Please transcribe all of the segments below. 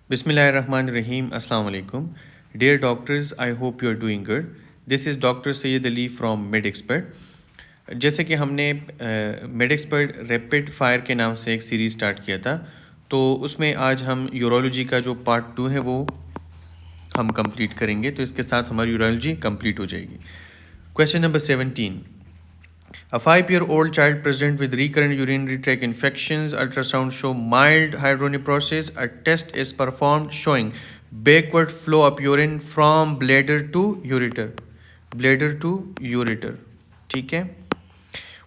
Bismillahirrahmanirrahim. Assalamu alaikum. Dear doctors, I hope you are doing good. This is Dr. Sayyid Ali from MedExpert. जैसे कि हमने MedExpert rapid fire के नाम से एक सीरीज़ स्टार्ट किया था, तो उसमें आज हम यूरोलॉजी का जो पार्ट 2 है वो हम कंप्लीट करेंगे। तो इसके साथ हमारी यूरोलॉजी कंप्लीट हो जाएगी। Question number 17. A 5-year-old child present with recurrent urinary tract infections, ultrasound show mild hydronephrosis. A test is performed showing backward flow of urine from bladder to ureter. Bladder to ureter. ठीक है।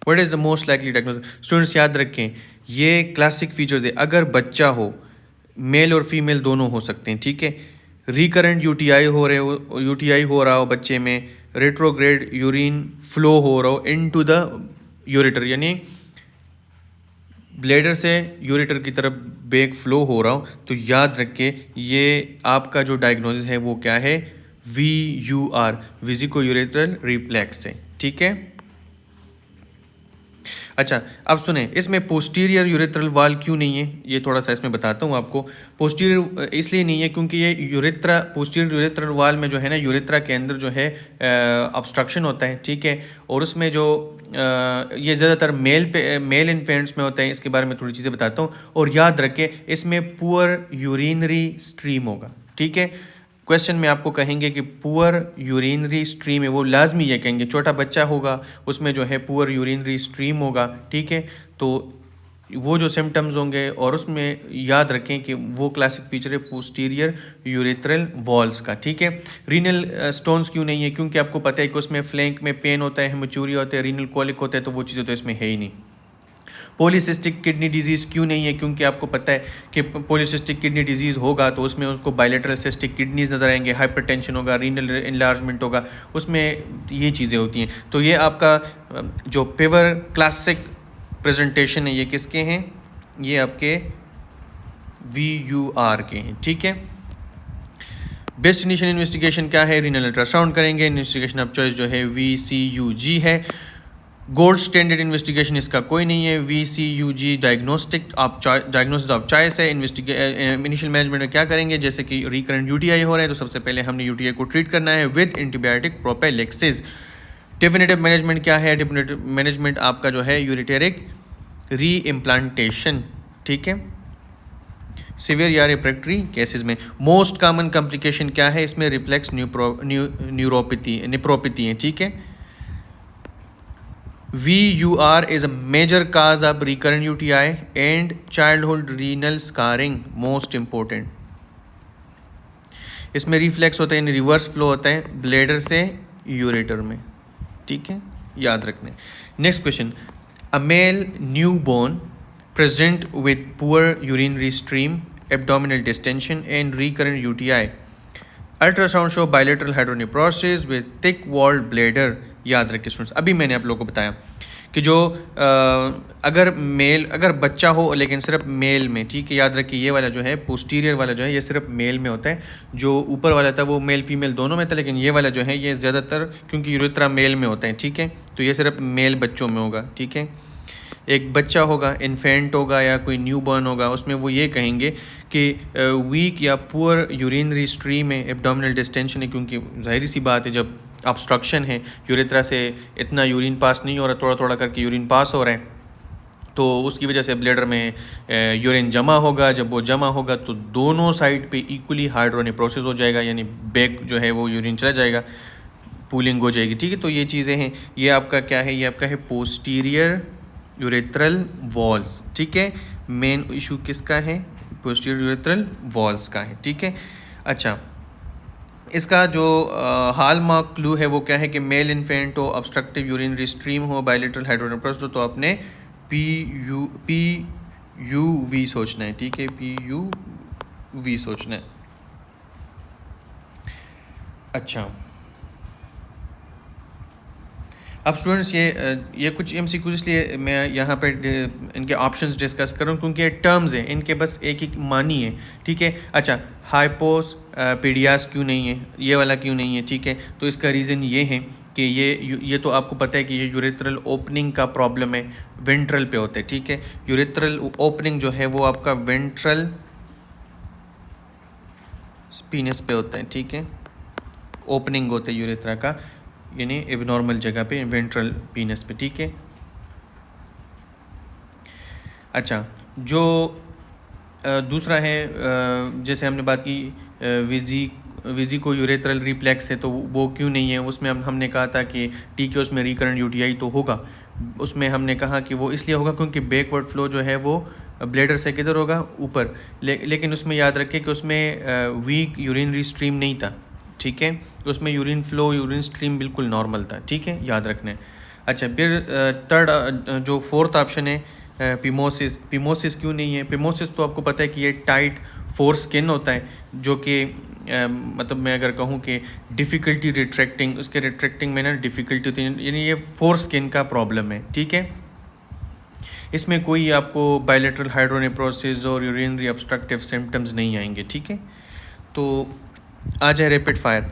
What is the most likely diagnosis? Students याद रखें, ये classic features है। अगर बच्चा हो, mail और फीमेल दोनों हो सकते हैं, ठीक है। रिकरेंट यूटीआई हो रहा हो बच्चे में, रेट्रोग्रेड यूरिन फ्लो हो रहा हो इनटू द यूरेटर, यानी ब्लेडर से यूरेटर की तरफ बैक फ्लो हो रहा हो, तो याद रखें ये आपका जो डायग्नोसिस है वो क्या है, VUR, वेसिको यूरेथ्रल रिफ्लेक्स है, ठीक है। अच्छा, अब सुने, इसमें पोस्टीरियर यूरेथ्रल वाल क्यों नहीं है, ये थोड़ा सा इसमें बताता हूँ आपको। पोस्टीरियर इसलिए नहीं है क्योंकि ये पोस्टीरियर यूरेथ्रल वाल में जो है ना, यूरेथ्रा के अंदर जो है ऑब्स्ट्रक्शन होता है, ठीक है। और उसमें जो ये ज़्यादातर मेल इन्फेंट्स में होता है। इसके बारे में थोड़ी चीज़ें बताता हूँ। और याद रखें, इसमें पुअर यूरिनरी स्ट्रीम होगा, ठीक है। क्वेश्चन में आपको कहेंगे कि पुअर यूरिनरी स्ट्रीम है, वो लाजमी ये कहेंगे, छोटा बच्चा होगा उसमें जो है पुअर यूरिनरी स्ट्रीम होगा, ठीक है। तो वो जो सिम्टम्स होंगे, और उसमें याद रखें कि वो क्लासिक फीचर है पोस्टीरियर यूरेथ्रल वॉल्स का, ठीक है। रीनल स्टोन्स क्यों नहीं है, क्योंकि आपको पता है कि उसमें फ्लैंक में पेन होता है, हेमेचूरिया होता है, रीनल कॉलिक होता है, तो वो चीज़ें तो इसमें है ही नहीं। पॉलीसिस्टिक किडनी डिजीज़ क्यों नहीं है, क्योंकि आपको पता है कि पॉलीसिस्टिक किडनी डिजीज़ होगा तो उसमें उसको बायलेटरल सिस्टिक किडनीज नज़र आएंगे, हाइपरटेंशन होगा, रीनल इनलार्जमेंट होगा, उसमें ये चीज़ें होती हैं। तो ये आपका जो पेवर क्लासिक प्रेजेंटेशन है, ये किसके हैं, ये आपके VUR के हैं, ठीक है। बेस्ट इनिशियल इन्वेस्टिगेशन क्या है, रीनल अल्ट्रासाउंड करेंगे। इन्वेस्टिगेशन ऑफ चॉइस जो है VCUG है। गोल्ड स्टैंडर्ड इन्वेस्टिगेशन इसका कोई नहीं है, VCUG डायग्नोसिस ऑफ चॉइस है। इनिशियल मैनेजमेंट में क्या करेंगे, जैसे कि रिकरेंट यूटीआई हो रहा है तो सबसे पहले हमने यूटीआई को ट्रीट करना है विद एंटीबायोटिक प्रोपेलेक्सिस। डेफिनेटिव मैनेजमेंट क्या है, डेफिनेटिव मैनेजमेंट आपका जो है यूरिटेरिक री इम्प्लांटेशन, ठीक है। सिवियर या रिफ्रैक्टरी केसेस में मोस्ट कॉमन कॉम्प्लिकेशन क्या है, इसमें रिफ्लेक्स नेप्रोपैथी है, ठीक है। VUR is a major cause of recurrent UTI and childhood renal scarring, most important. इसमें रिफ्लेक्स होता है, यानी रिवर्स फ्लो होता है ब्लेडर से यूरेटर में, ठीक है, याद रखने। Next question, a male newborn present with poor urinary stream, abdominal distension and recurrent UTI. Ultrasound show bilateral hydronephrosis with thick walled bladder. याद रखिए स्टूडेंट्स, अभी मैंने आप लोगों को बताया कि जो अगर बच्चा हो लेकिन सिर्फ मेल में, ठीक है, याद रखिए ये वाला जो है पोस्टीरियर वाला जो है ये सिर्फ मेल में होता है। जो ऊपर वाला था वो मेल फीमेल दोनों में था, लेकिन ये वाला जो है ये ज़्यादातर क्योंकि यूरेथ्रा मेल में होता है, ठीक है, तो ये सिर्फ मेल बच्चों में होगा, ठीक है। एक बच्चा होगा, इन्फेंट होगा या कोई न्यू बॉर्न होगा, उसमें वो ये कहेंगे कि वीक या पुअर यूरिनरी स्ट्रीम है, एब्डोमिनल डिस्टेंशन है, क्योंकि जाहिर सी बात है जब ऑब्स्ट्रक्शन है, यूरेथ्रा से इतना यूरिन पास नहीं हो रहा, थोड़ा थोड़ा करके यूरिन पास हो रहा है, तो उसकी वजह से ब्लेडर में यूरिन जमा होगा। जब वो जमा होगा तो दोनों साइड पे इक्वली हाइड्रोनेफ्रोसिस हो जाएगा, यानी बैक जो है वो यूरिन चला जाएगा, पूलिंग हो जाएगी, ठीक है। तो ये चीज़ें हैं, ये आपका क्या है, ये आपका है पोस्टीरियर यूरेथ्रल वॉल्स, ठीक है। मेन इशू किसका है, पोस्टीरियर यूरेथ्रल वॉल्स का है, ठीक है। अच्छा, इसका जो हॉलमार्क क्लू है वो क्या है कि मेल इन्फेंट हो, ऑब्स्ट्रक्टिव यूरिनरी स्ट्रीम हो, बायलेटरल हाइड्रोनेफ्रोसिस हो, तो आपने PUV सोचना है, ठीक है, PUV सोचना है। अच्छा, अब स्टूडेंट्स ये कुछ MCQ इसलिए मैं यहाँ पर इनके ऑप्शंस डिस्कस कर रहा हूँ क्योंकि ये टर्म्स हैं, इनके बस एक एक मानी है, ठीक है। अच्छा, हाइपोस पीडियास क्यों नहीं है, ये वाला क्यों नहीं है, ठीक है। तो इसका रीज़न ये है कि ये तो आपको पता है कि ये यूरेथ्रल ओपनिंग का प्रॉब्लम है, वेंट्रल पे होता है, ठीक है। यूरेथ्रल ओपनिंग जो है वो आपका वेंट्रल पीनस पे होता है, ठीक है, ओपनिंग होता है यूरेथ्रा का, यानी एबनॉर्मल जगह पे, वेंट्रल पीनस पे, ठीक है। अच्छा, जो दूसरा है, जैसे हमने बात की विजिको यूरेथ्रल रिफ्लेक्स है, तो वो क्यों नहीं है, उसमें हमने कहा था कि ठीक है उसमें रिकरेंट यूटीआई तो होगा, उसमें हमने कहा कि वो इसलिए होगा क्योंकि बैकवर्ड फ्लो जो है वो ब्लैडर से किधर होगा, ऊपर, लेकिन उसमें याद रखें कि उसमें वीक यूरिनरी स्ट्रीम नहीं था, ठीक है, तो उसमें यूरिन फ्लो, यूरिन स्ट्रीम बिल्कुल नॉर्मल था, ठीक है, याद रखना है। अच्छा, फिर थर्ड जो फोर्थ ऑप्शन है पिमोसिस क्यों नहीं है। पिमोसिस तो आपको पता है कि ये टाइट फोर स्किन होता है, जो कि मतलब मैं अगर कहूँ कि डिफ़िकल्टी रिट्रैक्टिंग, उसके रिट्रैक्टिंग में ना डिफ़िकल्टी होती है, यानी ये फोर स्किन का प्रॉब्लम है, ठीक है। इसमें कोई आपको बायलैटरल हाइड्रोनेफ्रोसिस और यूरिनरी ऑब्स्ट्रक्टिव सिम्टम्स नहीं आएंगे, ठीक है। तो आ जाए रैपिड फायर।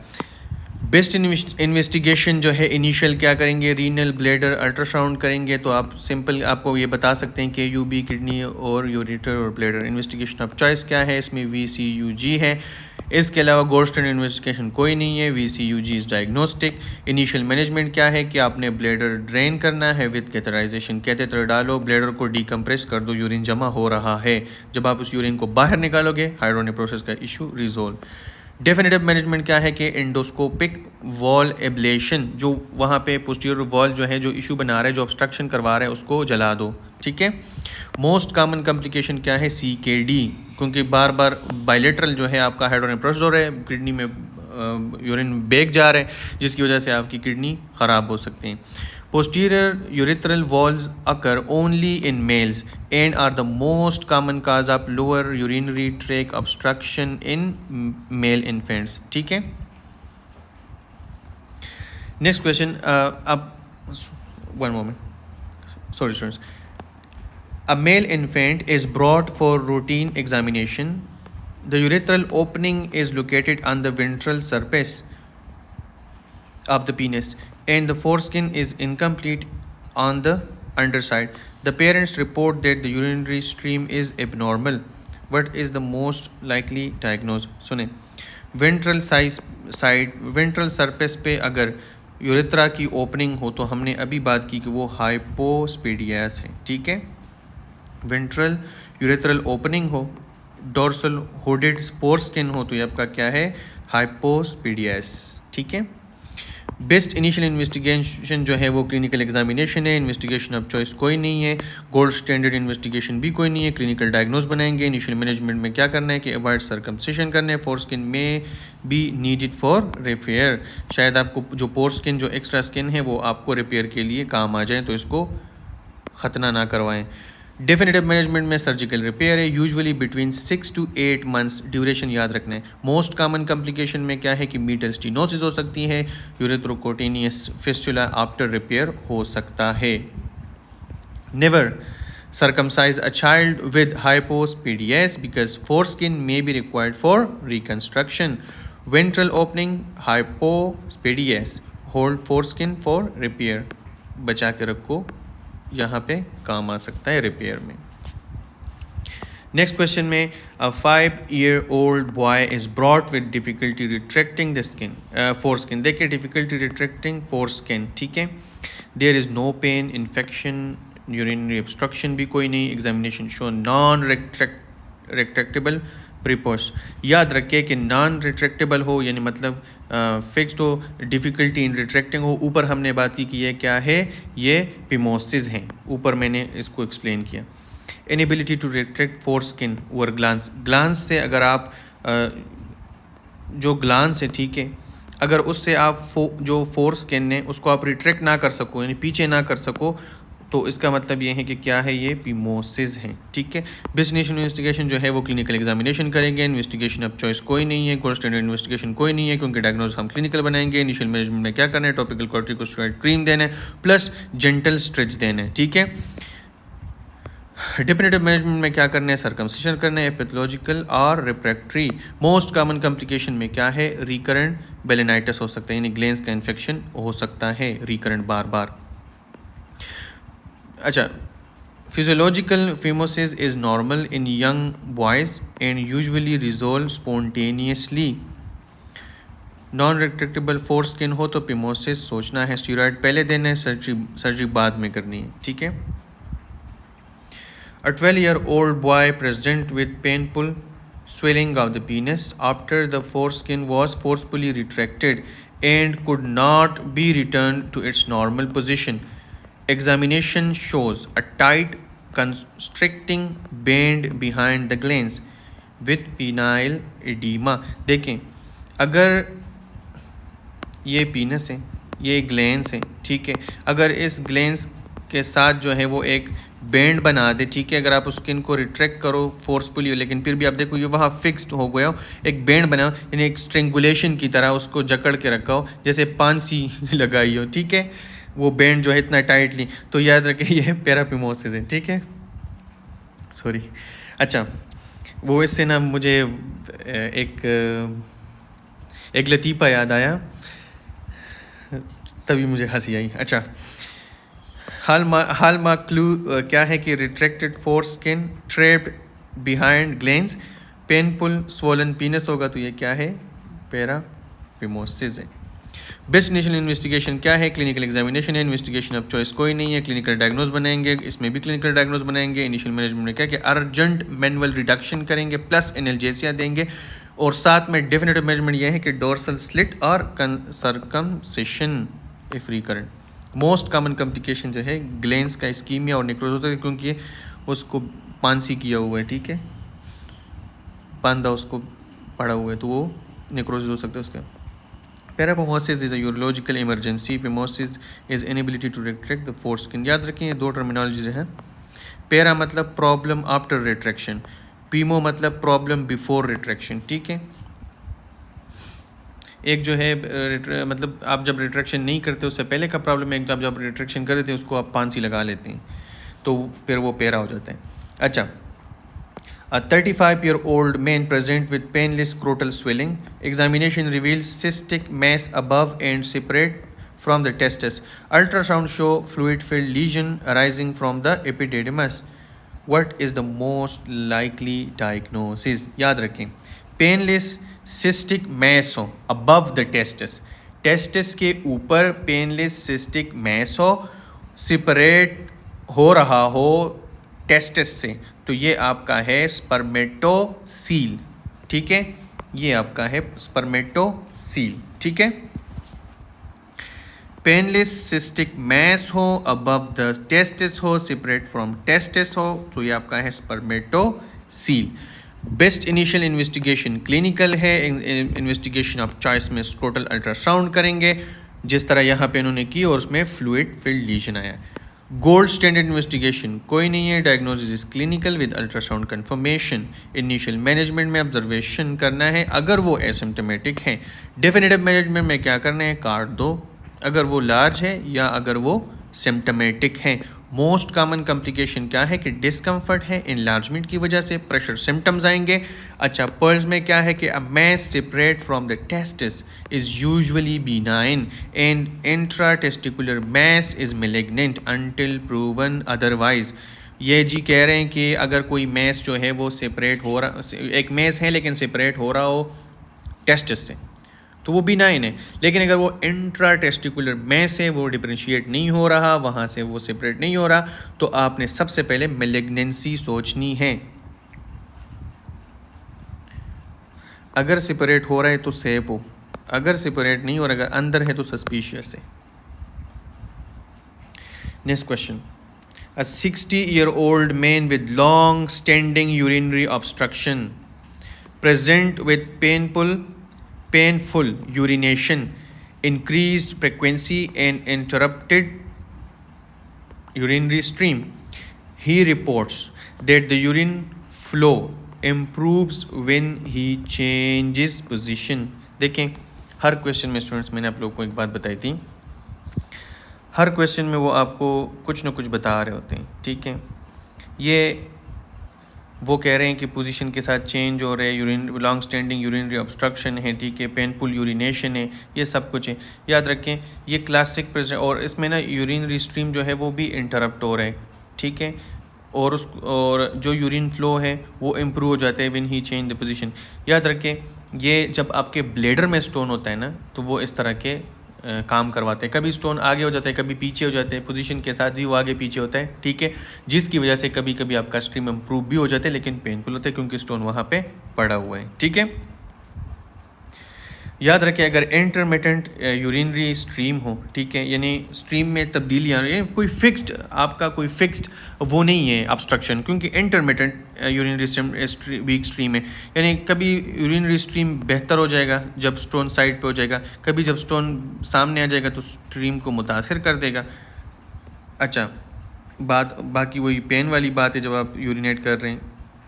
बेस्ट इन्वेस्टिगेशन जो है इनिशियल क्या करेंगे, रीनल ब्लैडर अल्ट्रासाउंड करेंगे, तो आप सिंपल आपको ये बता सकते हैं कि यूबी किडनी और यूरेटर और ब्लैडर। इन्वेस्टिगेशन ऑफ चॉइस क्या है, इसमें VCUG है, इसके अलावा गोल्ड स्टैंडर्ड इन्वेस्टिगेशन कोई नहीं है, VCUG is diagnostic. Initial management क्या है कि आपने ब्लैडर ड्रेन करना है विद कैथेटराइजेशन, कैथेटर डालो, ब्लैडर को डीकम्प्रेस कर दो, यूरिन जमा हो रहा है, जब आप उस यूरिन को बाहर निकालोगे हाइड्रोनेफ्रोसिस का इशू रिजोल्व। डेफिनेटिव मैनेजमेंट क्या है कि एंडोस्कोपिक वॉल एब्लेशन, जो वहाँ पे पोस्टीरियर वॉल जो है जो इशू बना रहा है, जो ऑब्स्ट्रक्शन करवा रहा है, उसको जला दो, ठीक है। मोस्ट कॉमन कॉम्प्लिकेशन क्या है, CKD, क्योंकि बार बार बायलेटरल जो है आपका हाइड्रोनेफ्रोसिस हो रहा है, किडनी में यूरिन बैग जा रहा है, जिसकी वजह से आपकी किडनी ख़राब हो सकती है। Posterior urethral walls occur only in males and are the most common cause of lower urinary tract obstruction in male infants, ठीक है। नेक्स्ट क्वेश्चन, अब one moment, sorry students. A male infant is brought for routine examination. The urethral opening is located on the ventral surface of the penis and the foreskin is incomplete on the underside. The parents report that the urinary stream is abnormal. What is the most likely diagnosis? सुने, ventral side ventral surface पे अगर urethra की opening हो, तो हमने अभी बात की कि वो हाइपोस्पेडियास है, ठीक है। वेंट्रल यूरेथ्रल ओपनिंग हो, डोर्सल होडेड स्पोर स्किन हो, तो ये आपका क्या है, हाइपोस्पेडियास, ठीक है। बेस्ट इनिशियल इन्वेस्टिगेशन जो है वो क्लिनिकल एग्जामिनेशन है, इन्वेस्टिगेशन ऑफ चॉइस कोई नहीं है, गोल्ड स्टैंडर्ड इन्वेस्टिगेशन भी कोई नहीं है, क्लिनिकल डायग्नोस बनाएंगे। इनिशियल मैनेजमेंट में क्या करना है कि अवॉइड सर्कमसिशन करना है, फोर स्किन में बी नीडेड फॉर रिपेयर, शायद आपको जो पोर स्किन जो एक्स्ट्रा स्किन है वो आपको रिपेयर के लिए काम आ जाए, तो इसको ख़तना ना करवाएं। डेफिनेटिव मैनेजमेंट में सर्जिकल रिपेयर है, usually between 6 to 8 months duration याद रखना है। मोस्ट कॉमन कॉम्प्लिकेशन में क्या है कि मीटल स्टीनोसिस हो सकती है, यूरेथ्रोकोटेनियस फिस्टुला आफ्टर रिपेयर हो सकता है। Never circumcise a child with hypospadias because foreskin may be required for reconstruction. Ventral opening, hypospadias, hold foreskin for repair. बचा के रखो, यहाँ पे काम आ सकता है रिपेयर में। नेक्स्ट क्वेश्चन में, a 5-year-old boy is brought with difficulty retracting the skin, foreskin। देखिए difficulty retracting foreskin, ठीक है। There is no pain, infection, urinary obstruction भी कोई नहीं, examination show non-retractable प्रीपोस। याद रखिए कि नॉन रिट्रैक्टेबल हो यानी मतलब फिक्स्ड हो, डिफ़िकल्टी इन रिट्रैक्टिंग हो। ऊपर हमने बात की कि ये क्या है, ये पिमोसिस हैं, ऊपर मैंने इसको एक्सप्लेन किया। Inability to retract foreskin over glans, glans से अगर आप जो ग्लांस है, ठीक है, अगर उससे आप जो फोर स्किन है उसको आप रिट्रैक्ट ना कर सको यानी पीछे ना कर सको, तो इसका मतलब ये है कि क्या है, ये पिमोसिस है, ठीक है। बिजनेस इन्वेस्टिगेशन जो है वो क्लिनिकल एग्जामिनेशन करेंगे, इन्वेस्टिगेशन ऑफ चॉइस कोई नहीं है, गोल्ड स्टैंडर्ड इन्वेस्टिगेशन कोई नहीं है, क्योंकि डायग्नोसिस हम क्लिनिकल बनाएंगे। इनिशियल मैनेजमेंट में क्या करना है, टॉपिकल कॉर्टिकोस्टेरॉइड क्रीम देना है प्लस जेंटल स्ट्रेच देना है, ठीक है। डिफिनेटिव मैनेजमेंट में क्या करना है, सर्कमसिशन करना है, पैथोलॉजिकल और रिफ्रैक्टरी। मोस्ट कॉमन कॉम्प्लिकेशन में क्या है, रिकरेंट बेलेनाइटिस हो सकता है यानी ग्लैंड्स का इन्फेक्शन हो सकता है रिकरेंट बार बार। अच्छा, Physiological phimosis is normal in young boys and usually resolve spontaneously. Non retractable foreskin हो तो पिमोसिस सोचना है, स्टीरॉयड पहले देना है, सर्जरी बाद में करनी है, ठीक है। A 12-year-old boy present with painful swelling of the penis after the foreskin was forcefully retracted and could not be returned to its normal position. Examination shows a tight constricting band behind the glands with penile edema. देखें, अगर ये पीनस है, ये glands हैं, ठीक है, अगर इस ग्लैंड्स के साथ जो है वो एक बैंड बना दे, ठीक है, अगर आप उस स्किन को रिट्रैक्ट करो फोर्सफुली लेकिन फिर भी आप देखो ये वहाँ फिक्स्ड हो गया हो, एक बैंड बनाओ, यानी एक स्ट्रेंगुलेशन की तरह उसको जकड़ के रखा हो, जैसे पांसी लगाई हो, ठीक है, वो बैंड जो है इतना टाइटली, तो याद रखें ये पैरापिमोसिस है, ठीक है, सॉरी। अच्छा, वो इससे ना मुझे एक लतीफ़ा याद आया, तभी मुझे हंसी आई। अच्छा, हॉलमार्क क्लू क्या है कि retracted four skin trapped behind glands, painful swollen पीनस होगा तो ये क्या है, पैरापिमोसिस है। बेस्ट इनिशियल इन्वेस्टिगेशन क्या है, क्लिनिकल एग्जामिनेशन है, इन्वेस्टिगेशन ऑफ चॉइस कोई नहीं है, क्लिनिकल डायग्नोज बनाएंगे, इसमें भी क्लिनिकल डायग्नोज बनाएंगे। इनिशियल मैनेजमेंट में क्या कि अर्जेंट मैनुअल रिडक्शन करेंगे प्लस एनाल्जेसिया देंगे, और साथ में डेफिनेटिव मैनेजमेंट यह है कि डोर्सल स्लिट और circumcision if recurrent. Most common complication जो है ग्लैंड्स का इस्कीमिया और नेक्रोसिस है, क्योंकि उसको पांसी किया हुआ है, ठीक है, बांधा उसको पड़ा हुआ है, तो वो नेक्रोसिस हो सकता है उसका। Paraphimosis is a urological emergency, phimosis is inability to retract the foreskin. याद रखें ये दो टर्मिनोलॉजी है, पैरा मतलब प्रॉब्लम आफ्टर रिट्रैक्शन, पीमो मतलब प्रॉब्लम बिफोर रिट्रैक्शन, ठीक है। एक जो है मतलब आप जब रिट्रैक्शन नहीं करते उससे पहले का प्रॉब्लम है, एक तो आप जब रिट्रैक्शन कर देते हैं उसको आप पांसी लगा लेते हैं तो फिर वो पैरा हो जाता है। अच्छा, A 35-year-old man present with painless scrotal swelling. Examination reveals cystic mass above and separate from the testis. Ultrasound show fluid-filled lesion arising from the epididymis. What is the most likely diagnosis? याद रखें, painless cystic mess हो above the testis, testis के ऊपर painless cystic mess हो, separate हो रहा हो testis से, तो ये आपका है स्पर्मेटोसील, ठीक है, ये आपका है स्पर्मेटोसील, ठीक है। पेनलेस सिस्टिक मैस हो, अबव द टेस्टिस हो, सेपरेट फ्रॉम टेस्टिस हो, तो ये आपका है स्पर्मेटोसील। बेस्ट इनिशियल इन्वेस्टिगेशन क्लिनिकल है, इन्वेस्टिगेशन ऑफ चॉइस में स्क्रोटल अल्ट्रासाउंड करेंगे जिस तरह यहाँ पे इन्होंने की और उसमें फ्लूइड फिल्ड लीजन आया। गोल्ड स्टैंडर्ड इन्वेस्टिगेशन कोई नहीं है, diagnosis is clinical with ultrasound confirmation. Initial management में ऑब्जर्वेशन करना है अगर वो एसिम्टोमेटिक हैं। डेफिनेटिव मैनेजमेंट में क्या करना है, काट दो अगर वो लार्ज है या अगर वो सिम्टोमेटिक हैं। मोस्ट कॉमन कॉम्प्लिकेशन क्या है कि डिस्कम्फर्ट है, इनलार्जमेंट की वजह से प्रेशर सिम्टम्स आएंगे। अच्छा, पर्ल्स में क्या है कि a mass separate from the testis is usually benign and intratesticular mass is malignant until proven otherwise. ये जी कह रहे हैं कि अगर कोई मैस जो है वो सेपरेट हो रहा, एक मैस है लेकिन सेपरेट हो रहा हो टेस्टिस से, तो वो बिनाइन है, लेकिन अगर वो इंट्रा टेस्टिकुलर मैस है, वो डिफरेंशिएट नहीं हो रहा, वहाँ से वो सेपरेट नहीं हो रहा, तो आपने सबसे पहले मैलिग्नेंसी सोचनी है। अगर सेपरेट हो रहा है तो सेफ हो, अगर सेपरेट नहीं हो रहा, अगर अंदर है तो सस्पिशियस है। Next question, a 60-year-old man with long standing urinary obstruction present with painful urination, increased frequency and interrupted urinary stream. He reports that the urine flow improves when he changes position. देखें, हर question में students मैंने आप लोगों को एक बात बताई थी, हर क्वेश्चन में वो आपको कुछ ना कुछ बता रहे होते हैं, ठीक है। ये वो कह रहे हैं कि पोजीशन के साथ चेंज हो रहे हैं, urine long standing urinary obstruction है, ठीक है, पेनफुल यूरिनेशन है, ये सब कुछ है। याद रखें ये क्लासिक प्रेजेंट, और इसमें ना यूरिनरी स्ट्रीम जो है वो भी इंटरप्ट हो रहा है, ठीक है, और जो यूरिन फ्लो है वो इम्प्रूव हो जाता है when he change the position. याद रखें, ये जब आपके ब्लेडर में स्टोन होता है ना, तो वो इस तरह के काम करवाते हैं। कभी स्टोन आगे हो जाता है, कभी पीछे हो जाते हैं, पोजीशन के साथ भी वो आगे पीछे होता है, ठीक है, जिसकी वजह से कभी कभी आपका स्ट्रीम इम्प्रूव भी हो जाता है, लेकिन पेनफुल होता है क्योंकि स्टोन वहाँ पे पड़ा हुआ है, ठीक है। याद रखें, अगर इंटरमिटेंट यूरिनरी स्ट्रीम हो, ठीक है, यानी स्ट्रीम में तब्दीलियाँ, ये कोई फिक्स्ड, आपका कोई फिक्स्ड वो नहीं है ऑब्स्ट्रक्शन, क्योंकि इंटरमिटेंट यूरिनरी वीक स्ट्रीम है, यानी कभी यूरिनरी स्ट्रीम बेहतर हो जाएगा जब स्टोन साइड पे हो जाएगा, कभी जब स्टोन सामने आ जाएगा तो स्ट्रीम को मुतासिर कर देगा। अच्छा, बाकी वही पेन वाली बात है, जब आप यूरिनेट कर रहे हैं,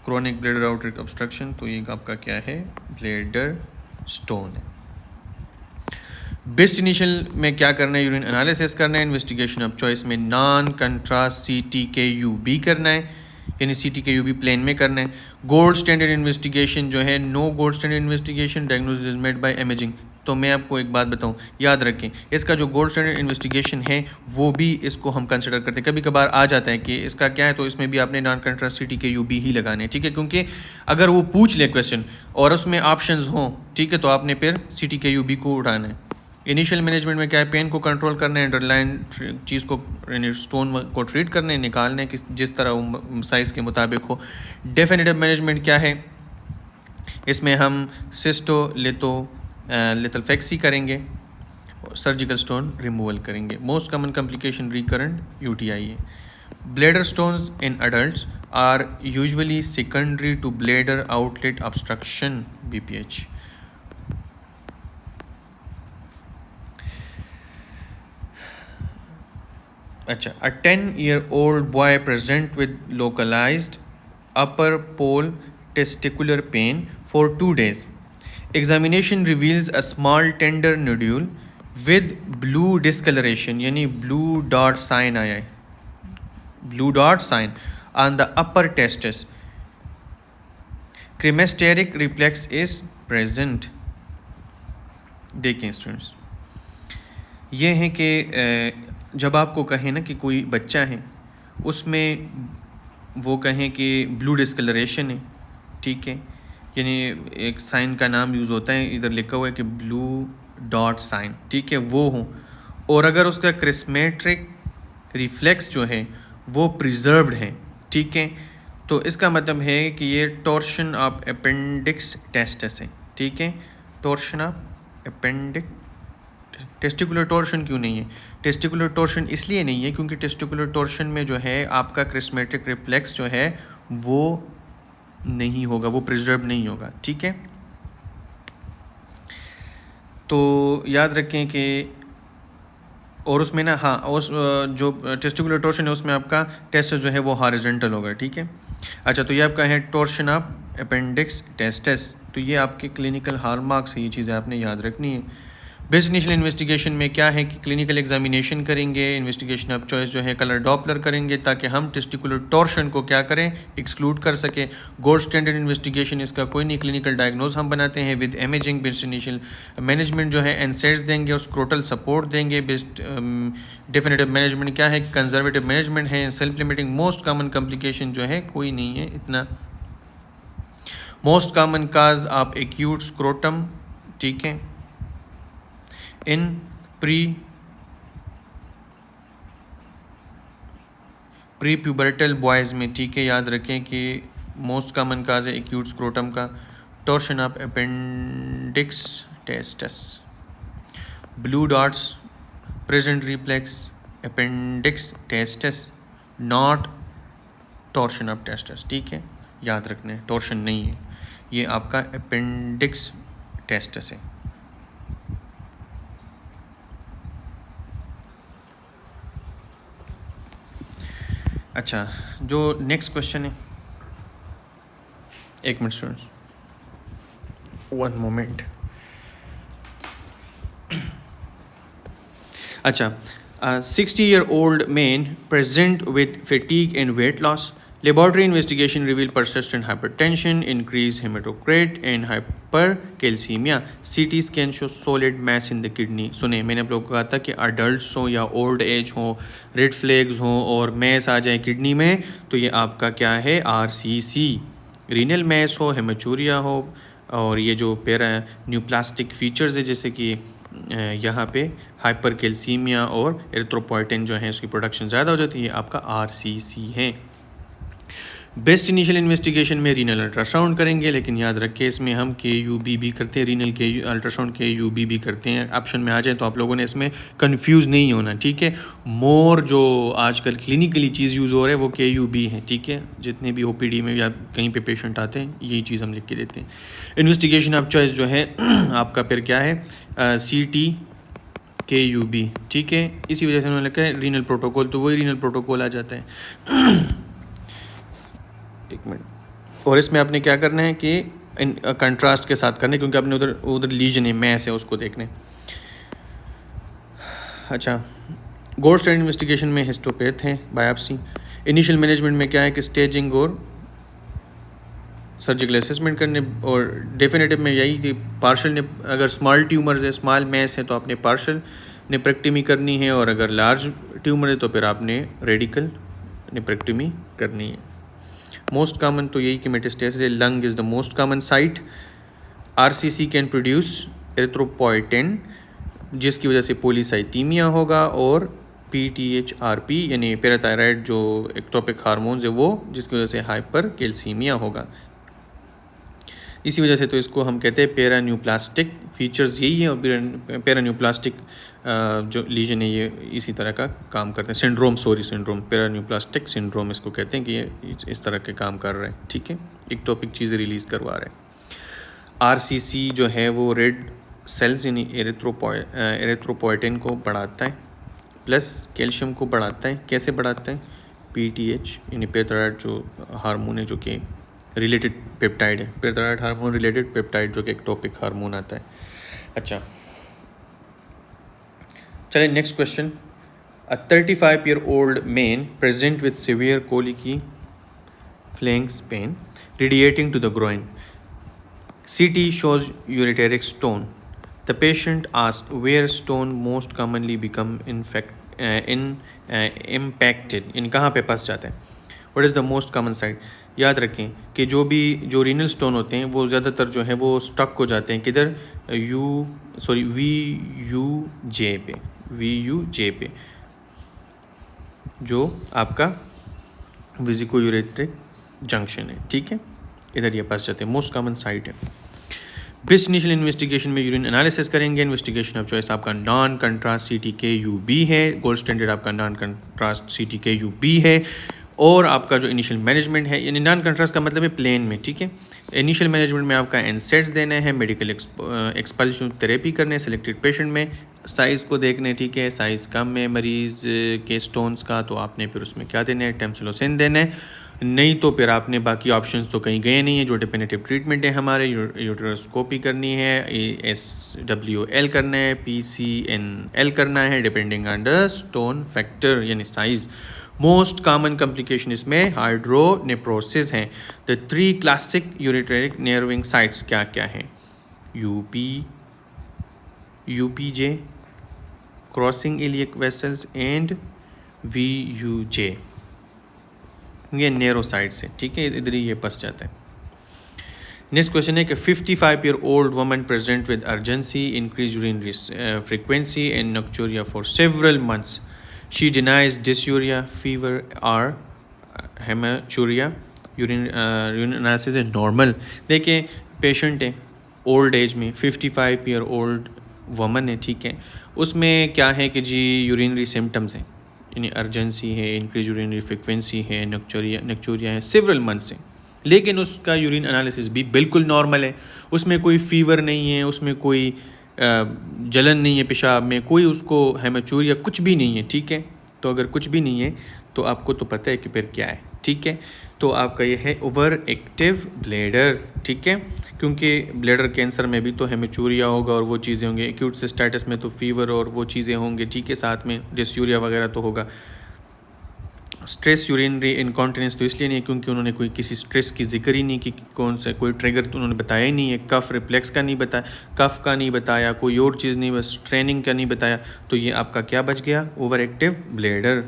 क्रोनिक ब्लैडर आउटलेट ऑब्स्ट्रक्शन, तो ये आपका क्या है, ब्लैडर स्टोन है। बेस्ट इनिशियल में क्या करना है, यूरिन एनालिसिस करना है, इन्वेस्टिगेशन ऑफ चॉइस में नॉन कंट्रास्ट CTKUB करना है, यानी CTKUB प्लेन में करना है। गोल्ड स्टैंडर्ड इन्वेस्टिगेशन जो है, no gold standard investigation, diagnosis is made by imaging. तो मैं आपको एक बात बताऊं, याद रखें, इसका जो गोल्ड स्टैंडर्ड इन्वेस्टिगेशन है वो भी इसको हम कंसिडर करते हैं। कभी कभार आ जाता है कि इसका क्या है, तो इसमें भी आपने नॉन कंट्रास्ट CTKUB ही लगाने हैं, ठीक है, क्योंकि अगर वो पूछ ले क्वेश्चन और उसमें ऑप्शंस हों, ठीक है, तो आपने फिर CTKUB को उठाना है। इनिशियल मैनेजमेंट में क्या है, पेन को कंट्रोल करना है, अंडरलाइन चीज़ को, स्टोन को ट्रीट करना है, निकालना है कि जिस तरह साइज़ के मुताबिक हो। डेफिनेटिव मैनेजमेंट क्या है, इसमें हम सिस्टो लिथोफेक्सी करेंगे, सर्जिकल स्टोन रिमूवल करेंगे। Most common complication recurrent UTI है। Bladder stones in adults are usually secondary to bladder outlet obstruction BPH। अच्छा, a 10-year-old boy present with localized upper pole testicular pain for 2 days. Examination reveals a small tender nodule with blue discoloration, यानी blue dot sign आया है, blue dot sign on the upper testis. Cremasteric reflex is present. देखिए students, ये है कि जब आपको कहें ना कि कोई बच्चा है, उसमें वो कहें कि ब्लू डिस्कलरेशन है, ठीक है, यानी एक साइन का नाम यूज़ होता है, इधर लिखा हुआ है कि ब्लू डॉट साइन, ठीक है, वो हो, और अगर उसका क्रिस्मेट्रिक रिफ्लेक्स जो है वो प्रिजर्व्ड है, ठीक है, तो इसका मतलब है कि ये टॉर्शन ऑफ अपेंडिक्स टेस्टस है, ठीक है, torsion of appendix. Testicular torsion क्यों नहीं है, टेस्टिकुलर टॉर्शन इसलिए नहीं है क्योंकि टेस्टिकुलर टॉर्शन में जो है आपका क्रिस्मेटिक रिफ्लेक्स जो है वो नहीं होगा, वो प्रिजर्व नहीं होगा, ठीक है। तो याद रखें कि और उसमें ना, हाँ, उस जो टेस्टिकुलर टॉर्शन है उसमें आपका टेस्ट जो है वो हॉरिजॉन्टल होगा, ठीक है। अच्छा, तो ये आपका है टॉर्शन ऑफ अपेंडिक्स टेस्टस, तो ये आपके क्लिनिकल हॉलमार्क्स है, ये चीज़ें आपने याद रखनी है। बेस्ट इनिशियल इन्वेस्टिगेशन में क्या है कि क्लिनिकल एग्जामिनेशन करेंगे, इन्वेस्टिगेशन ऑफ चॉइस जो है कलर डॉपलर करेंगे ताकि हम टेस्टिकुलर टॉर्शन को क्या करें, एक्सक्लूड कर सके। गोल्ड स्टैंडर्ड इन्वेस्टिगेशन इसका कोई नहीं, क्लिनिकल डायग्नोज हम बनाते हैं with imaging. Best initial management जो है एनसेट्स देंगे और स्क्रोटल सपोर्ट देंगे। बेस्ट डेफिनेटिव मैनेजमेंट क्या है, कंजर्वेटिव मैनेजमेंट है। Self limiting most common complication जो है कोई नहीं है इतना। Most common cause of acute scrotum, ठीक है, इन प्री प्यूबर्टल बॉयज़ में, ठीक है, याद रखें कि मोस्ट कॉमन काज है एक्यूट स्क्रोटम का torsion of appendix testis. Blue dots present reflects appendix testis, not torsion of testis, ठीक है, याद रखना है, टॉर्शन नहीं है, ये आपका अपेंडिक्स टेस्टस है। अच्छा, जो नेक्स्ट क्वेश्चन है, एक मिनट स्टूडेंट्स, वन मोमेंट। अच्छा, 60-year-old man present with fatigue and weight loss, Laboratory investigation revealed persistent hypertension, increased hematocrit and hypercalcemia. CT scan shows solid mass in the kidney. सुने, मैंने आप लोगों को कहा था कि अडल्ट हो या ओल्ड एज हो, रेड फ्लैग्स हो और मैस आ जाए किडनी में, तो ये आपका क्या है, RCC. रीनल मैस हो, हेमेचूरिया हो, और ये जो पैरा न्यूप्लास्टिक फीचर्स है जैसे कि यहाँ पे हाइपरकैल्सीमिया और एरिथ्रोपोइटिन जो है उसकी प्रोडक्शन ज़्यादा हो जाती है, आपका RCC है. बेस्ट इनिशियल इन्वेस्टिगेशन में रीनल अल्ट्रासाउंड करेंगे, लेकिन याद रखें इसमें हम KUB भी करते हैं, रीनल के अल्ट्रासाउंड KUB भी करते हैं. ऑप्शन में आ जाए तो आप लोगों ने इसमें कंफ्यूज नहीं होना, ठीक है. मोर जो आजकल क्लिनिकली चीज़ यूज़ हो रहा है वो KUB है, ठीक है. जितने भी OPD में या कहीं पे पेशेंट आते हैं यही चीज़ हम लिख के देते हैं. इन्वेस्टिगेशन ऑफ चॉइस जो है आपका फिर क्या है, CT KUB, ठीक है. इसी वजह से उन्होंने लिखा है रीनल प्रोटोकॉल, तो वही रीनल प्रोटोकॉल आ जाता है. एक मिनट. और इसमें आपने क्या करना है कि कंट्रास्ट के साथ करना है, क्योंकि आपने उधर लीजन है, मैस है, उसको देखने. अच्छा, गोल्ड स्टैंडर्ड इन्वेस्टिगेशन में हिस्टोपैथ है, बायोप्सी. इनिशियल मैनेजमेंट में क्या है कि स्टेजिंग और सर्जिकल असेसमेंट करने, और डेफिनेटिव में यही कि पार्शल ने, अगर स्मॉल ट्यूमर्स है, स्मॉल मैस है तो आपने पार्शल नेफ्रेक्टमी करनी है, और अगर लार्ज ट्यूमर है तो फिर आपने रेडिकल नेफ्रेक्टमी करनी है. मोस्ट कॉमन तो यही कि मेटास्टेसिस है. Lung is the most common site. RCC can produce erythropoietin, जिसकी वजह से पॉलीसाइथीमिया होगा, और PTHRP यानी पैराथायराइड जो एक्टोपिक हार्मोन्स है वो, जिसकी वजह से हाइपरकैल्सीमिया होगा. इसी वजह से तो इसको हम कहते हैं पैरान्यूप्लास्टिक. फीचर्स यही है, और पैरान्यूप्लास्टिक जो लीजन है ये इसी तरह का काम करते हैं. सिंड्रोम पैरान्यूप्लास्टिक सिंड्रोम इसको कहते हैं कि ये इस तरह के काम कर रहे हैं, ठीक है. एक्टोपिक चीज़ें रिलीज़ करवा रहे हैं. RCC जो है वो रेड सेल्स यानी एरिथ्रोपोइटिन को बढ़ाता है, प्लस कैल्शियम को बढ़ाता है. कैसे बढ़ाता है, PTH यानी पैराथायराइड जो हार्मोन है, जो कि रिलेटेड पेप्टाइड है, पैराथायराइड हार्मोन रिलेटेड पेप्टाइड जो कि एक्टोपिक हार्मोन आता है. अच्छा, चलिए next question. A 35-year-old man present with severe colicky flanks pain radiating to the groin. CT shows ureteric stone. The patient asked where stone most commonly become impacted. इन कहाँ पे फंस जाते हैं. What is the most common site? याद रखें कि जो renal stone होते हैं वो ज़्यादातर जो है वो स्टक हो जाते हैं किधर, VUJ पे, जो आपका वेसिको यूरेट्रिक जंक्शन है, ठीक है. इधर ये फंस जाते हैं, मोस्ट कॉमन साइट है. बेस्ट इनिशियल इन्वेस्टिगेशन में यूरिन एनालिसिस करेंगे. इन्वेस्टिगेशन ऑफ चॉइस आपका नॉन कंट्रास्ट CT KUB है. गोल्ड स्टैंडर्ड आपका नॉन कंट्रास्ट CT KUB है. और आपका जो इनिशियल मैनेजमेंट है, यानी नॉन कंट्रास्ट का मतलब है प्लेन में, ठीक है. इनिशियल मैनेजमेंट में आपका NSAIDs देने हैं, मेडिकल एक्सपल्शन थेरेपी करने, सेलेक्टेड पेशेंट में साइज़ को देखने, ठीक है. साइज़ कम है मरीज़ के स्टोन्स का, तो आपने फिर उसमें क्या देना है, टेम्सिलोसिन देना है. नहीं तो फिर आपने बाकी ऑप्शंस तो कहीं गए नहीं है. जो डिफिनेटिव ट्रीटमेंट है हमारे, यूट्रोस्कोपी करनी है, SWL करना है, PCNL करना है, depending on the stone factor यानी साइज़. मोस्ट कॉमन कॉम्प्लिकेशन इसमें हाइड्रोनेफ्रोसिस हैं. द 3 क्लासिक यूरेटेरिक नर्विंग साइट्स क्या क्या हैं, UPJ, crossing iliac vessels and VUJ. ये नैरो साइड्स है, ठीक है. इधर ही ये फंस जाता है. नेक्स्ट क्वेश्चन है कि 55-year-old woman present with urgency, increased urinary frequency and nocturia for several months. She denies dysuria, fever or hematuria. Urine analysis is normal. देखिए पेशेंट है ओल्ड एज में, 55-year-old वमन है, ठीक है. उसमें क्या है कि जी यूरिनरी सिम्टम्स हैं, यानी अर्जेंसी है, इंक्रीज यूरिनरी फ्रिक्वेंसी है, नक्चूरिया है, सेवरल मंथ्स हैं. लेकिन उसका यूरिन एनालिसिस भी बिल्कुल नॉर्मल है. उसमें कोई फीवर नहीं है, उसमें कोई जलन नहीं है पेशाब में, कोई उसको हेमेचूरिया कुछ भी नहीं है, ठीक है. तो अगर कुछ भी नहीं है तो आपको तो पता है कि फिर क्या है, ठीक है. तो आपका ये है ओवर एक्टिव ब्लैडर, ठीक है. क्योंकि ब्लैडर कैंसर में भी तो हेमेचूरिया होगा और वो चीज़ें होंगी. एक्यूट सिस्टाइटिस में तो फीवर और वो चीज़ें होंगी, ठीक है. साथ में डिस्यूरिया वगैरह तो होगा. स्ट्रेस यूरिनरी इनकॉन्टिनेंस तो इसलिए नहीं क्योंकि उन्होंने कोई किसी स्ट्रेस की जिक्र ही नहीं की, कौन सा कोई ट्रिगर तो उन्होंने बताया ही नहीं है, कफ रिफ्लेक्स का नहीं बताया, कफ का नहीं बताया, कोई और चीज़ नहीं, बस ट्रेनिंग का नहीं बताया, तो ये आपका क्या बच गया, over active bladder.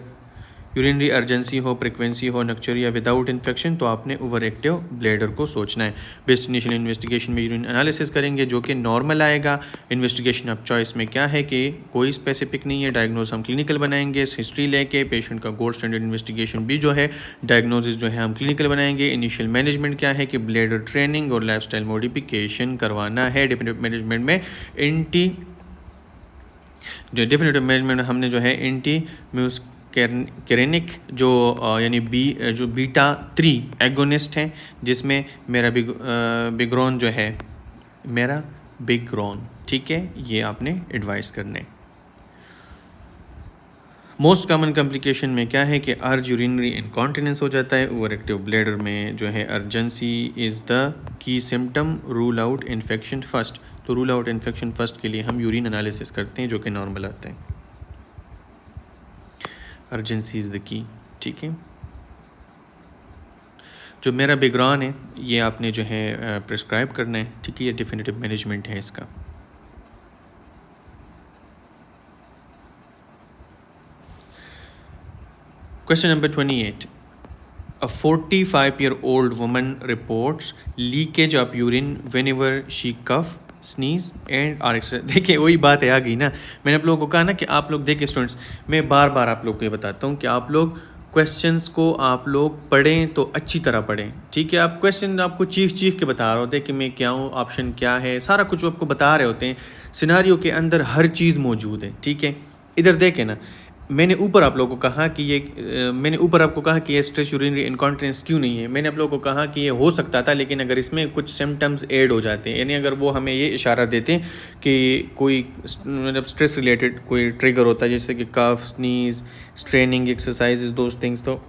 Urinary urgency हो, फ्रिक्वेंसी हो, नक्चर या विदाउट इन्फेक्शन, तो आपने ओवर एक्टिव ब्लैडर को सोचना है। बेस्ट इनिशियल इन्वेस्टिगेशन में यूरिन एनालिसिस करेंगे जो कि नॉर्मल आएगा। इन्वेस्टिगेशन ऑफ चॉइस में क्या है कि कोई स्पेसिफिक नहीं है, डायग्नोज हम क्लिनिकल बनाएंगे, हिस्ट्री लेके पेशेंट का गोल्ड स्टैंडर्ड इन्वेस्टिगेशन भी जो है, डायग्नोसिस जो है हम क्लिनिकल बनाएंगे। इनिशियल मैनेजमेंट क्या है कि ब्लैडर ट्रेनिंग और लाइफस्टाइल मॉडिफिकेशन करवाना है। डेफिनेटिव मैनेजमेंट में डेफिनेटिव मैनेजमेंट हमने जो है केरेनिक जो यानी जो बीटा 3 एगोनिस्ट हैं, जिसमें मेरा बिग्रोन जो है, मेरा बिग्रोन, ठीक है, ये आपने एडवाइस करने। मोस्ट कॉमन कॉम्प्लिकेशन में क्या है कि अर्ज यूरिनरी इनकॉन्टिनेंस हो जाता है। ओवर एक्टिव ब्लैडर में जो है urgency is the key symptom, rule out infection first. तो रूल आउट इन्फेक्शन फर्स्ट के लिए हम यूरिन एनालिसिस करते हैं जो कि नॉर्मल आते हैं। अर्जेंसी इज़ द की, ठीक है। जो मेरा बिग्रॉन है ये आपने जो है प्रिस्क्राइब करना है, ठीक है, ये डेफिनेटिव मैनेजमेंट है इसका। Question number 28, A 45-year-old woman reports leakage of urine whenever she cough, sneeze and or exercise। देखिए वही बात है, आ गई ना। मैंने आप लोगों को कहा ना कि आप लोग देखिए स्टूडेंट्स, मैं बार बार आप लोग को ये बताता हूँ कि आप लोग क्वेश्चंस को आप लोग पढ़ें तो अच्छी तरह पढ़ें, ठीक है। आप क्वेश्चन आपको चीख के बता रहे होते हैं कि मैं क्या हूँ, ऑप्शन क्या है, सारा कुछ आपको बता रहे होते हैं। सिनारियो के अंदर हर चीज़ मौजूद है, ठीक है। इधर देखें ना, मैंने ऊपर आप लोगों को कहा कि ये स्ट्रेस यूरिनरी इनकॉन्टिनेंस क्यों नहीं है। मैंने आप लोगों को कहा कि ये हो सकता था, लेकिन अगर इसमें कुछ सिम्टम्स ऐड हो जाते हैं, यानी अगर वो हमें ये इशारा देते हैं कि कोई मतलब स्ट्रेस रिलेटेड कोई ट्रिगर होता है, जैसे कि cough, sneeze, straining exercises, those things, तो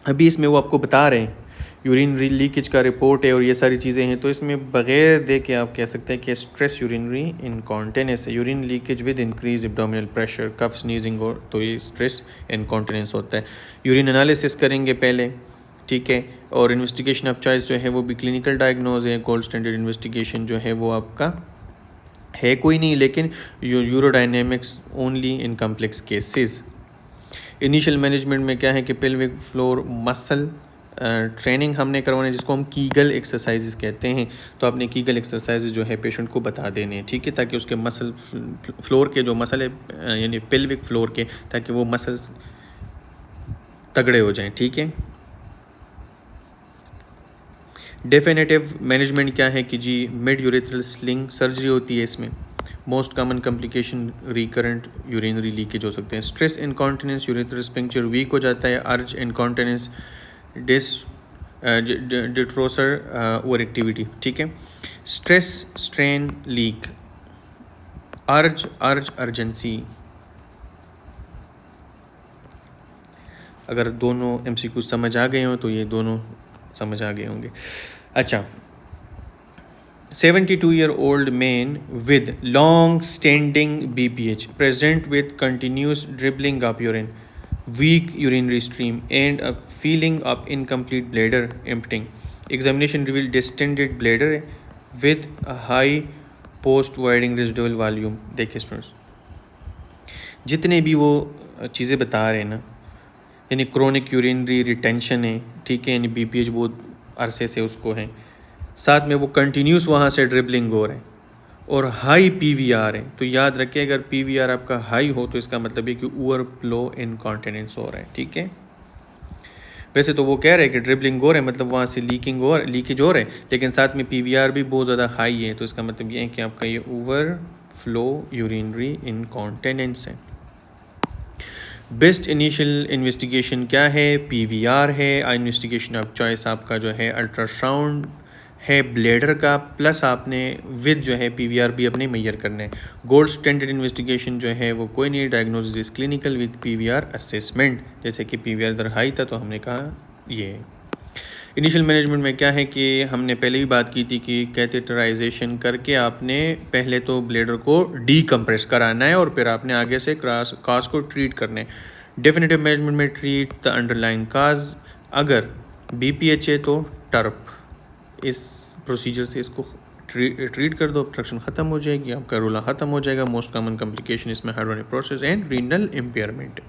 अभी इसमें वो आपको बता रहे हैं यूरिन लीकेज का रिपोर्ट है और ये सारी चीज़ें हैं, तो इसमें बगैर दे के आप कह सकते हैं कि स्ट्रेस यूरिनरी इनकॉन्टिनेंस है। Urine leakage with increase abdominal pressure, cough, sneezing, और तो ये स्ट्रेस इनकॉन्टिनेंस होता है। यूरिन एनालिसिस करेंगे पहले, ठीक है, और इन्वेस्टिगेशन ऑफ चॉइस जो है वो भी क्लिनिकल डायग्नोज है। गोल्ड स्टैंडर्ड इन्वेस्टिगेशन जो है वो आपका है कोई नहीं, लेकिन urodynamics only in complex cases. Initial management में क्या है कि पेल्विक फ्लोर मसल ट्रेनिंग हमने करवाना है, जिसको हम कीगल एक्सरसाइजेज कहते हैं। तो आपने कीगल एक्सरसाइजेज जो है पेशेंट को बता देने हैं, ठीक है, ताकि उसके मसल फ्लोर के जो मसल है यानी पेल्विक फ्लोर के, ताकि वो मसल्स तगड़े हो जाएं, ठीक है। डेफिनेटिव मैनेजमेंट क्या है कि जी मिड यूरेथ्रल स्लिंग सर्जरी होती है इसमें। Most common complication recurrent urinary leakage हो सकते हैं। Stress incontinence, urethral sphincter weak हो जाता है। अर्ज इनकॉन्टिनेंस, डिट्रोसर ओवर एक्टिविटी, ठीक है। स्ट्रेस स्ट्रेन लीक, अर्ज अर्जेंसी। अगर दोनों MCQ समझ आ गए हों तो ये दोनों समझ आ गए होंगे। अच्छा, 72-year-old man with long standing BPH present with continuous dribbling of urine, weak urinary stream and a feeling of incomplete bladder emptying. Examination revealed distended bladder with a high post voiding residual volume। देखिए students, जितने भी वो चीज़ें बता रहे हैं ना, यानी क्रोनिक यूरिनरी रिटेंशन है, ठीक है, यानी BPH बहुत अरसे से उसको है, साथ में वो कंटिन्यूस वहाँ से ड्रिबलिंग हो रहे हैं और हाई PVR है। तो याद रखिए, अगर PVR आपका हाई हो तो इसका मतलब है कि ओवरफ्लो इनकॉन्टिनेंस हो रहा है, ठीक है। वैसे तो वो कह रहे हैं कि ड्रिबलिंग हो रहा है, मतलब वहाँ से लीकेज हो रहा है, लेकिन साथ में PVR भी बहुत ज़्यादा हाई है, तो इसका मतलब ये है कि आपका ये ओवरफ्लो यूरिनरी इनकॉन्टिनेंस है। बेस्ट इनिशियल इन्वेस्टिगेशन क्या है, PVR है। इन्वेस्टिगेशन ऑफ चॉइस आपका जो है अल्ट्रासाउंड है ब्लैडर का, प्लस आपने विद जो है PVR भी अपने मैयर करने। गोल्ड स्टैंडर्ड इन्वेस्टिगेशन जो है वो कोई नहीं, diagnosis clinical with PVR assessment. जैसे कि PVR इधर हाई था तो हमने कहा ये। इनिशियल मैनेजमेंट में क्या है कि हमने पहले भी बात की थी कि कैथेटराइजेशन करके आपने पहले तो ब्लैडर को डीकम्प्रेस कराना है और फिर आपने आगे से काज को ट्रीट करना है। डेफिनेटिव मैनेजमेंट में ट्रीट द अंडरलाइन काज, अगर BPH है तो टर्प, इस प्रोसीजर से इसको ट्रीट कर दो, ऑब्स्ट्रक्शन ख़त्म हो जाएगी, आपका रोला ख़त्म हो जाएगा। मोस्ट कॉमन कॉम्प्लिकेशन इसमें hydronic process and renal impairment.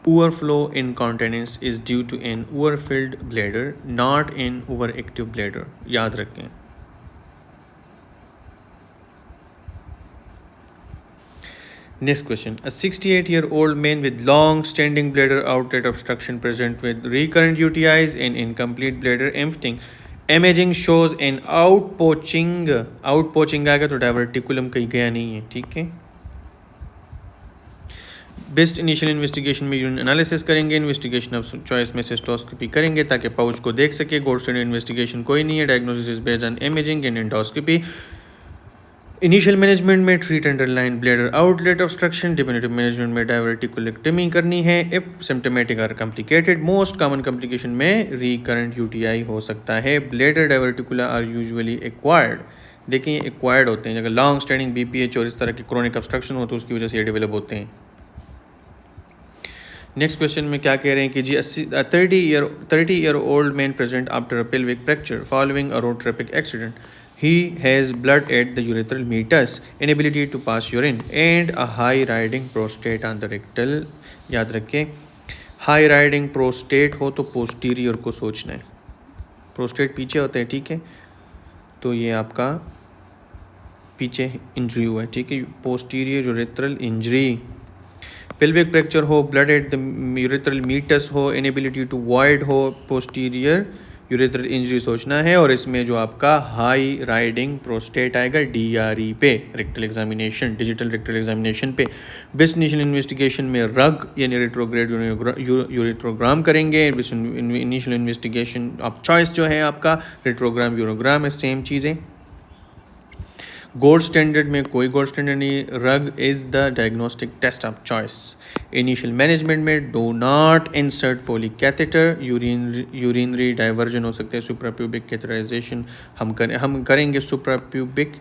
Overflow incontinence is due to an overfilled bladder, not an overactive bladder, याद रखें। Next question. A 68-year-old man with long-standing bladder outlet obstruction present with recurrent UTIs and incomplete bladder emptying. Imaging shows an outpouching आएगा तो diverticulum कहीं गया नहीं है, ठीक है। बेस्ट इनिशियल इन्वेस्टिगेशन में यूरिन एनालिसिस करेंगे, इन्वेस्टिगेशन ऑफ चॉइस में सिस्टोस्कोपी करेंगे ताकि पाउच को देख सके। गोल्ड स्टैंडर्ड इन्वेस्टिगेशन कोई नहीं है, diagnosis is based on imaging and endoscopy. Initial management में treat underlying bladder outlet obstruction, definitive management में डायवर्टिकुलेक्टमी करनी है if symptomatic or complicated. Most common complication में रिकरेंट यूटीआई हो सकता है। Bladder diverticula are usually acquired, देखिए acquired होते हैं, अगर लॉन्ग स्टैंडिंग BPH और इस तरह की क्रोनिक ऑब्स्ट्रक्शन हो तो उसकी वजह से ये डेवलप होते हैं। नेक्स्ट क्वेश्चन में क्या कह रहे हैं कि जी 30-year-old man present after a pelvic fracture following a road traffic accident. He has blood at the urethral meatus, inability to pass urine, and a high riding prostate on the rectal। याद रखें, high riding prostate हो तो posterior को सोचना है, prostate पीछे होता है, ठीक है, तो ये आपका पीछे इंजरी हुआ है, ठीक है, posterior urethral injury. Pelvic fracture हो, blood at the urethral meatus हो, इनेबिलिटी टू वॉइड हो, पोस्टीरियर यूरेथ्रल इंजरी सोचना है। और इसमें जो आपका हाई राइडिंग प्रोस्टेट आएगा DRE पे, rectal examination, digital rectal examination पे। बेस्ट इनिशियल इन्वेस्टिगेशन में रग यानी रेट्रोग्रेड यूरेट्रोग्राम करेंगे। इनिशियल इन्वेस्टिगेशन ऑफ चॉइस जो है आपका रेट्रोग्राम यूरोग्राम है, सेम चीज़ें। गोल्ड स्टैंडर्ड में कोई गोल्ड स्टैंडर्ड नहीं, RUG is the diagnostic test of choice. Initial management में do not insert Foley catheter, urinary diversion हो सकते हैं, सुप्राप्यूबिक कैथेटराइजेशन हम करेंगे सुप्राप्यूबिक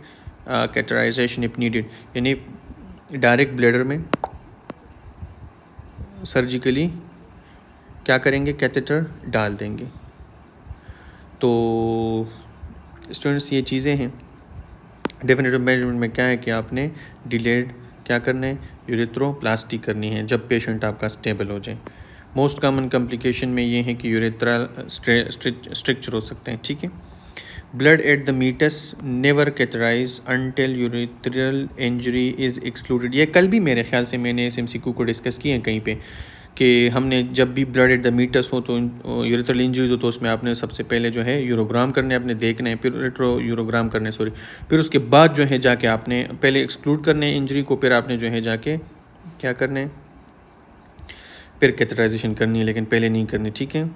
कैथेटराइजेशन इफ नीडेड, यानी डायरेक्ट ब्लैडर में सर्जिकली क्या करेंगे, कैथेटर डाल देंगे। तो स्टूडेंट्स ये चीज़ें हैं। डेफिनेटिव मेजरमेंट में क्या है कि आपने डिलेड क्या करना है, यूरेथ्रोप्लास्टी करनी है जब पेशेंट आपका स्टेबल हो जाए। मोस्ट कॉमन कॉम्प्लिकेशन में ये है कि यूरेथ्रल स्ट्रक्चर हो सकते हैं, ठीक है। Blood at the meatus never catheterise until urethral injury is excluded. ये कल भी मेरे ख्याल से मैंने इस MCQ को डिस्कस किया है कहीं पे कि हमने जब भी ब्लड एट द मीटस हो तो यूरेथ्रल इंजरीज हो तो उसमें आपने सबसे पहले जो है यूरोग्राम करने आपने देखना है, फिर रेट्रो यूरोग्राम करने सॉरी, फिर उसके बाद जो है जाके आपने पहले एक्सक्लूड करने हैं इंजरी को, फिर आपने जो है जाके क्या करना है, फिर कैथेटराइजेशन करनी है, लेकिन पहले नहीं करनी, ठीक है।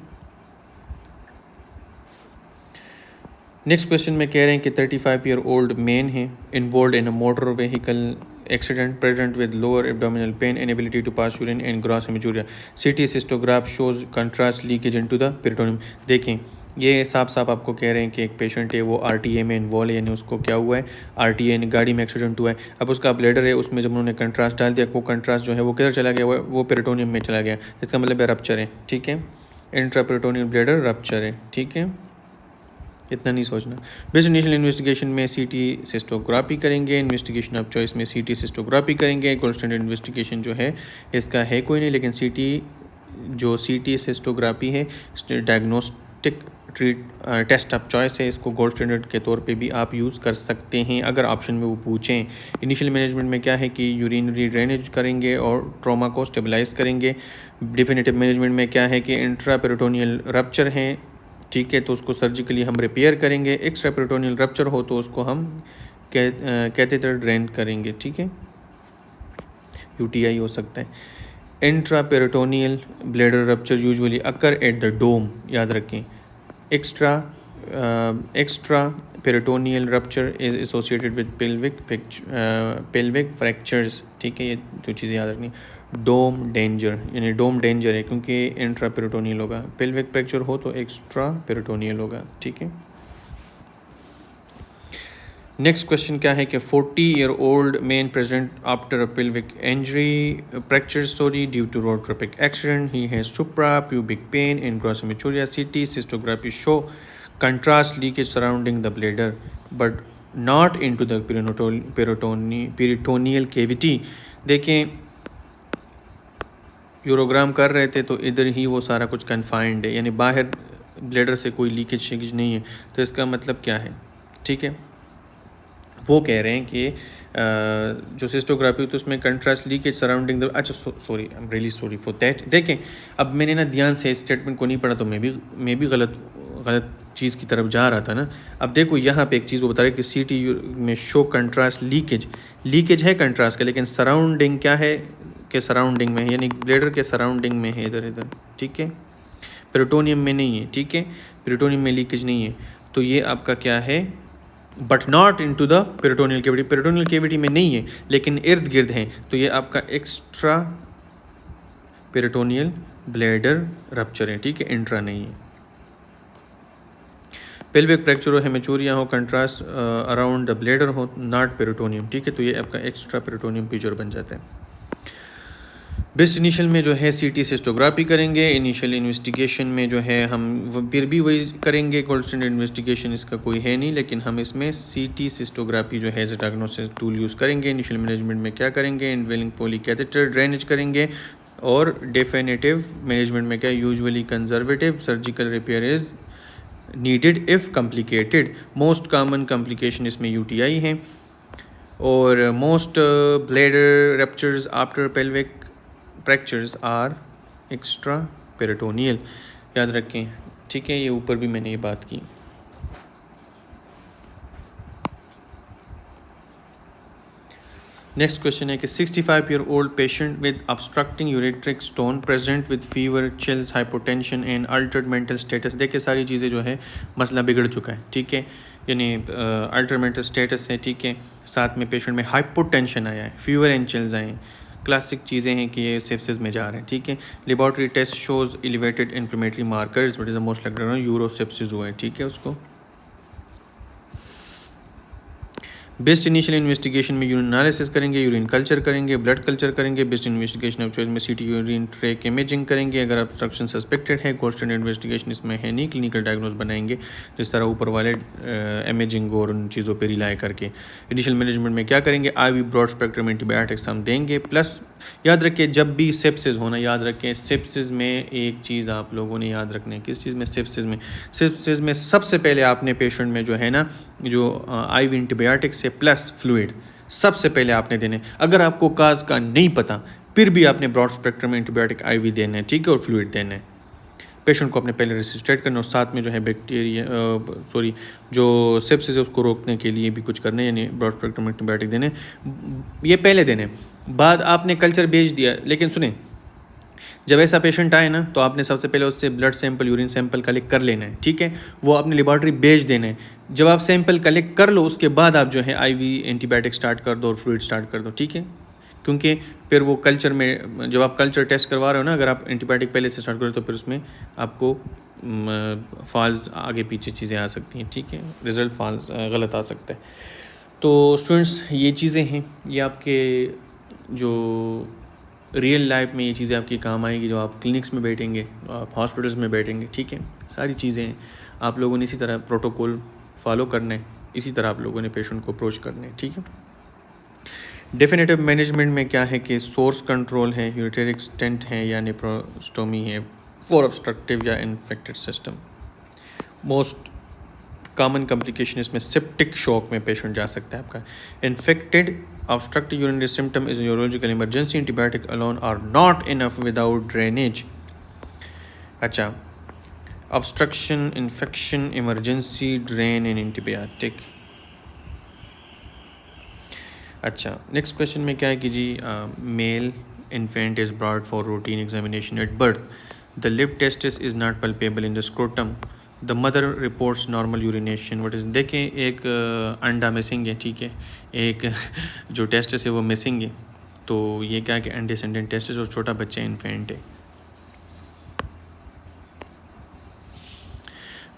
नेक्स्ट क्वेश्चन में कह रहे हैं कि 35-year-old मैन है involve in a motor vehicle accident present with lower abdominal pain, inability to pass urine and gross hematuria. CT cystograph shows contrast leakage into the peritoneum। देखें ये साफ आपको कह रहे हैं कि एक पेशेंट है वो RTA में इन्वॉल्व है, यानी उसको क्या हुआ है, RTA गाड़ी में एक्सीडेंट हुआ है। अब उसका ब्लैडर है, उसमें जब उन्होंने कंट्रास्ट डाल दिया, वो कंट्रास्ट जो है वो किधर चला गया, वो पेरिटोनियम में चला गया, इसका मतलब है रप्चर है, ठीक है, इंट्रा पेरिटोनियल ब्लैडर रप्चर है, ठीक है, इतना नहीं सोचना। बेस्ट इनिशियल इन्वेस्टिगेशन में CT सिस्टोग्राफी करेंगे, इन्वेस्टिगेशन ऑफ चॉइस में CT सिस्टोग्राफी करेंगे। गोल्ड स्टैंडर्ड इन्वेस्टिगेशन जो है इसका है कोई नहीं, लेकिन CT सिस्टोग्राफी है डायग्नोस्टिक टेस्ट ऑफ चॉइस है, इसको गोल्ड स्टैंडर्ड के तौर पे भी आप यूज़ कर सकते हैं अगर ऑप्शन में वो पूछें। इनिशियल मैनेजमेंट में क्या है कि यूरिनरी ड्रेनेज करेंगे और ट्रॉमा को स्टेबलाइज करेंगे। डिफिनेटिव मैनेजमेंट में क्या है कि इंट्रा पेरिटोनियल रप्चर है, ठीक है, तो उसको सर्जिकली हम रिपेयर करेंगे। एक्स्ट्रा पेरिटोनियल रप्चर हो तो उसको हम कैथेटर ड्रेन करेंगे, ठीक है, UTI हो सकता है। Intra peritoneal bladder rupture usually occur at the dome, याद रखें। Extra peritoneal rupture is associated with pelvic fractures, ठीक है, ये दो चीज़ें याद रखनी। डोम डेंजर यानी डोम डेंजर है क्योंकि इंट्रा पेरिटोनियल होगा, पेल्विक फ्रैक्चर हो तो एक्स्ट्रा पेरिटोनियल होगा, ठीक है। नेक्स्ट क्वेश्चन क्या है कि 40-year-old man present after a pelvic injury fracture sorry due to road traffic accident. He has suprapubic pain in gross hematuria. CT cystography show contrast leakage surrounding the bladder but not into the peritoneal cavity. देखें urogram कर रहे थे तो इधर ही वो सारा कुछ confined है, यानी बाहर ब्लेडर से कोई लीकेज शेकेज नहीं है। तो इसका मतलब क्या है, ठीक है, वो कह रहे हैं कि जो सिस्टोग्राफी तो उसमें कंट्रास्ट लीकेज सराउंडिंग द, अच्छा sorry I am really sorry for that. देखें अब मैंने ना ध्यान से स्टेटमेंट को नहीं पढ़ा तो मैं भी गलत चीज़ की तरफ जा रहा था ना। अब देखो यहाँ पे एक चीज़ वो बता रहे हैं कि सीटी में शो कंट्रास्ट लीकेज है कंट्रास्ट का, लेकिन सराउंडिंग क्या है के सराउंडिंग में है, यानी ब्लेडर के सराउंडिंग में है इधर, ठीक है, पेरिटोनियम में नहीं है, ठीक है, पेरिटोनियम में लीकेज नहीं है। तो ये आपका क्या है, but not into the peritoneal cavity, peritoneal cavity में नहीं है लेकिन इर्द गिर्द हैं, तो ये आपका एक्स्ट्रा पेरिटोनियल ब्लेडर रप्चर है, ठीक है, इंट्रा नहीं है। पेल्विक फ्रैक्चर हो, हेमेचूरिया हो, कंट्रास्ट अराउंड द ब्लेडर हो, नॉट पेरिटोनियम, ठीक है, तो ये आपका एक्स्ट्रा पेरिटोनियम पीजर बन जाता है। बेस्ट इनिशियल में जो है सीटी सिस्टोग्राफी करेंगे, इनिशियल इन्वेस्टिगेशन में जो है हम फिर भी वही करेंगे, गोल्ड स्टैंडर्ड इन्वेस्टिगेशन इसका कोई है नहीं, लेकिन हम इसमें सीटी सिस्टोग्राफी जो है as a diagnosis tool use करेंगे। इनिशियल मैनेजमेंट में क्या करेंगे, इन्वेलिंग पॉली कैथेटर ड्रेनेज करेंगे, और डेफिनेटिव मैनेजमेंट में क्या, usually conservative surgical repair is needed if complicated. Most common complication इसमें यूटीआई हैं, और most bladder ruptures after pelvic fractures are extra peritoneal, याद रखें, ठीक है, ये ऊपर भी मैंने ये बात की। नेक्स्ट क्वेश्चन है कि 65-year-old patient with obstructing ureteric stone present with fever, chills, hypotension and Altered mental status. देखिए सारी चीज़ें जो है मसला बिगड़ चुका है, ठीक है, यानी अल्टर्ड मेंटल स्टेटस है, ठीक है, साथ में पेशेंट में हाइपोटेंशन आया है, फीवर एंड चिल्स आए हैं, क्लासिक चीज़ें हैं कि ये सेप्सिस में जा रहे हैं, ठीक है। Laboratory test shows elevated inflammatory markers, what is the most likely urosepsis हुआ है, ठीक है। उसको बेस्ट इनिशियल इन्वेस्टिगेशन में यूरिन एनालिसिस करेंगे, यूरिन कल्चर करेंगे, ब्लड कल्चर करेंगे। बेस्ट इन्वेस्टिगेशन ऑफ चॉइस में सीटी यूरिन ट्रैक इमेजिंग करेंगे, अगर ऑब्स्ट्रक्शन सस्पेक्टेड है। गोल्ड स्टैंडर्ड इन्वेस्टिगेशन इसमें है नहीं, क्लिनिकल डायग्नोस बनाएंगे जिस तरह ऊपर वाले इमेजिंग और उन चीज़ों पर रिलाई करके। इनिशियल मैनेजमेंट में क्या करेंगे, IV ब्रॉड स्पेक्ट्रम एंटीबायोटिक्स हम देंगे, प्लस याद रखिए जब भी सेप्सिस होना, याद रखें सेप्सिस में एक चीज़ आप लोगों ने याद रखनी है, किस चीज़ में, सेप्सिस में सबसे पहले आपने पेशेंट में जो है ना, जो IV एंटीबायोटिक्स से प्लस फ्लूइड सबसे पहले आपने देने। अगर आपको काज का नहीं पता फिर भी आपने ब्रॉड स्पेक्ट्रम एंटीबायोटिक IV देना है, ठीक है, और फ्लूइड देना है। पेशेंट को अपने पहले रेसिस्टेट करना, और साथ में जो है बैक्टीरिया जो सेप्सिस है उसको रोकने के लिए भी कुछ करना है, यानी ब्रॉड स्पेक्ट्रम एंटीबायोटिक देने, ये पहले देने। बाद आपने कल्चर भेज दिया, लेकिन सुने, जब ऐसा पेशेंट आए ना तो आपने सबसे पहले उससे blood sample, urine sample collect कर लेना है, ठीक है, वो अपनी लेबॉर्ट्री भेज देना है। जब आप सैंपल कलेक्ट कर लो उसके बाद आप जो है IV एंटीबायोटिक स्टार्ट कर दो और फ्लूइड स्टार्ट कर दो, ठीक है, क्योंकि फिर वो कल्चर में जब आप कल्चर टेस्ट करवा रहे हो ना, अगर आप एंटीबायोटिक पहले से स्टार्ट करो तो फिर उसमें आपको फॉल्स आगे पीछे चीज़ें आ सकती हैं, ठीक है, रिज़ल्ट फॉल्स गलत आ सकता है। तो स्टूडेंट्स ये चीज़ें हैं, ये आपके जो रियल लाइफ में ये चीज़ें आपकी काम आएगी, जो आप क्लिनिक्स में बैठेंगे, आप हॉस्पिटल्स में बैठेंगे, ठीक है, सारी चीज़ें आप लोगों ने इसी तरह प्रोटोकॉल फॉलो करना है, इसी तरह आप लोगों ने पेशेंट को अप्रोच करना है, ठीक है। डेफिनेटिव मैनेजमेंट में क्या है कि सोर्स कंट्रोल है, यूरेटेरिक स्टेंट है या नेफ्रोस्टोमी है फॉर ऑब्स्ट्रक्टिव या infected system. Most common complication इसमें सेप्टिक शॉक में पेशेंट जा सकता है आपका। Infected obstructive urinary symptom is a neurological emergency. Antibiotic alone are not enough without drainage. अच्छा, obstruction, infection, emergency, drain and antibiotic. अच्छा, next question में क्या है कि जी male infant is brought for routine examination at birth. The lip testis is not palpable in the scrotum. The mother reports normal urination. What is, देखें एक अंडा missing है, ठीक है, एक जो टेस्टिस है वो मिसिंग है, तो ये क्या है कि अनडिसेंडेंट टेस्टिस और छोटा बच्चा इन्फेंट है।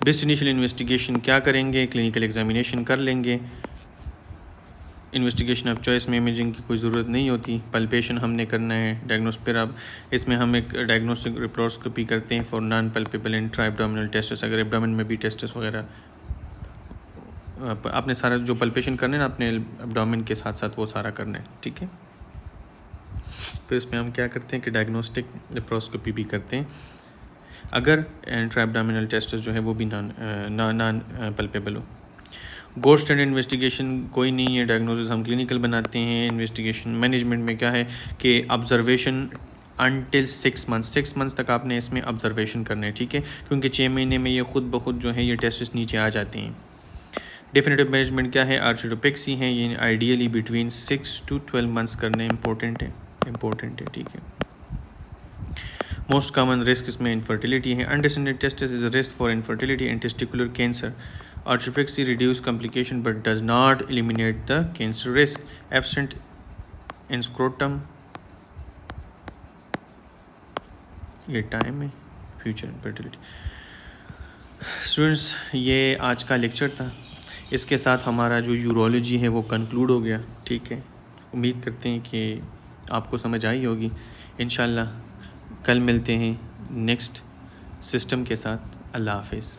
बेस्ट इनिशियल इन्वेस्टिगेशन क्या करेंगे, क्लिनिकल एग्जामिनेशन कर लेंगे, इन्वेस्टिगेशन ऑफ चॉइस में इमेजिंग की कोई ज़रूरत नहीं होती, पल्पेशन हमने करना है डायग्नोस। फिर अब इसमें हम एक डायग्नोस्टिक लेप्रोस्कोपी करते हैं for non palpebral intra abdominal tests, अगर एब्डोमेन में भी टेस्ट्स वगैरह आपने सारा जो पल्पेशन करना है ना अपने एब्डोमेन के साथ साथ वो सारा करना है, ठीक है। फिर इसमें हम क्या करते हैं कि डायग्नोस्टिक लेप्रोस्कोपी भी करते हैं अगर इंट्रा एब्डोमिनल टेस्ट्स जो है वो भी नॉन पल्पेबल हो। गोल्ड स्टैंडर्ड इन्वेस्टिगेशन कोई नहीं है, डायग्नोसिस हम क्लिनिकल बनाते हैं। इन्वेस्टिगेशन मैनेजमेंट में क्या है कि ऑब्जर्वेशन अनटिल 6 मंथ्स तक आपने इसमें ऑब्जर्वेशन करना है, ठीक है, क्योंकि 6 महीने में ये खुद ब खुद जो है ये टेस्ट नीचे आ जाते हैं। डेफिनेटिव मैनेजमेंट क्या है, आर्चिडोपेक्सी है, ये आइडियली बिटवीन 6 to 12 मंथ्स करने इम्पोर्टेंट है, ठीक है। मोस्ट कॉमन रिस्क इसमें इनफर्टिलिटी है। Undescended testis is a risk for infertility and testicular cancer. Artifaxy reduce complication but does not eliminate the cancer risk. Absent in scrotum, ये time है future infertility. Students ये आज का lecture था, इसके साथ हमारा जो यूरोलॉजी है वो कंक्लूड हो गया, ठीक है। उम्मीद करते हैं कि आपको समझ आई होगी। इंशाल्लाह कल मिलते हैं नेक्स्ट सिस्टम के साथ। अल्लाह हाफिज़।